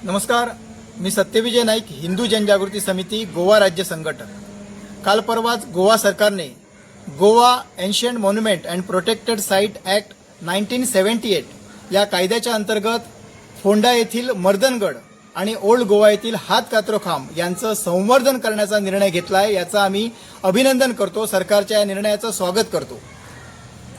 नमस्कार, मी सत्यविजय नाईक, हिंदू जनजागृती समिती गोवा राज्य संघटक। काल परवाच गोवा सरकारने Goa ancient monument and protected site act 1978 या कायद्याच्या अंतर्गत फोंडा येथील मर्दनगड आणि ओल्ड गोवा येथील हातकातरो खांब यांचं संवर्धन करण्याचा निर्णय घेतला आहे। याचं आम्ही अभिनंदन करतो, सरकारच्या या निर्णयाचं स्वागत करतो।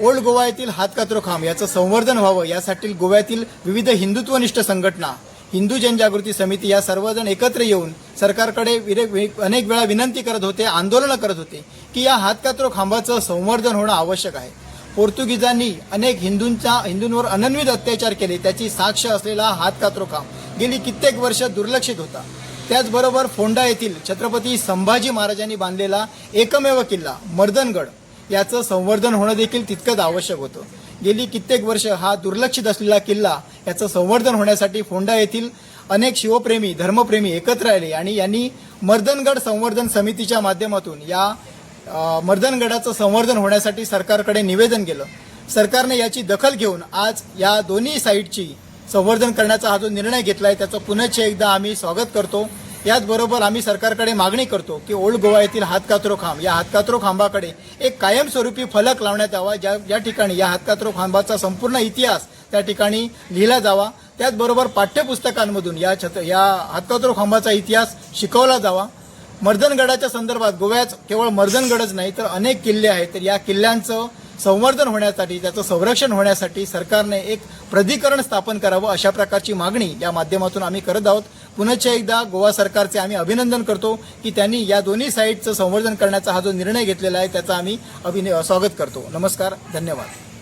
ओल्ड गोवा येथील हातकातरो खांब याचं संवर्धन व्हावं यासाठी गोव्यातील विविध हिंदुत्वनिष्ठ संघटना, हिंदू जनजागृती समिती या सर्वजण एकत्र येऊन सरकारकडे अनेक वेळा विनंती करत होते, आंदोलनं करत होते की या हातकातरो खांबाचं संवर्धन होणं आवश्यक आहे। पोर्तुगीजांनी अनेक हिंदूंवर अनन्वित अत्याचार केले, त्याची साक्ष असलेला हातकातरो खांब गेली कित्येक वर्ष दुर्लक्षित होता। त्याचबरोबर फोंडा येथील छत्रपती संभाजी महाराजांनी बांधलेला एकमेव किल्ला मर्दनगड याचं संवर्धन होणं देखील तितकंच आवश्यक होतं। गेली कित्येक वर्ष हा दुर्लक्षित असलेला किल्ला याचं संवर्धन होण्यासाठी फोंडा येथील अनेक शिवप्रेमी, धर्मप्रेमी एकत्र आले आणि यांनी मर्दनगड संवर्धन समितीच्या माध्यमातून या मर्दनगडाचं संवर्धन होण्यासाठी सरकारकडे निवेदन केलं। सरकारने याची दखल घेऊन आज या दोन्ही साईटची संवर्धन करण्याचा हा जो निर्णय घेतला आहे त्याचं पुनश्च एकदा आम्ही स्वागत करतो। याचबरोबर आम्ही सरकारकडे मागणी करतो की ओल्ड गोवा येथील हातकातरो खांब या हातकातरो खांबाकडे एक कायमस्वरूपी फलक लावण्यात यावा, ज्या ठिकाणी या हातकातरो खांबाचा संपूर्ण इतिहास त्या ठिकाणी लिहिला जावा। त्याचबरोबर पाठ्यपुस्तकांमधून या हातकातरो खांबाचा इतिहास शिकवला जावा। मर्दनगडाच्या संदर्भात गोव्यात केवळ मर्दनगडच नाही तर अनेक किल्ले आहेत, तर या किल्ल्यांचं संवर्धन होण्यासाठी, त्याचं संरक्षण होण्यासाठी सरकारने एक प्राधिकरण स्थापन करावं, अशा प्रकारची मागणी या माध्यमातून आम्ही करत आहोत। पुनश्च एकदा गोवा सरकारचे आम्ही अभिनंदन करतो की त्यांनी या दोन्ही साईटचं संवर्धन करण्याचा हा जो निर्णय घेतलेला आहे त्याचा आम्ही स्वागत करतो। नमस्कार, धन्यवाद।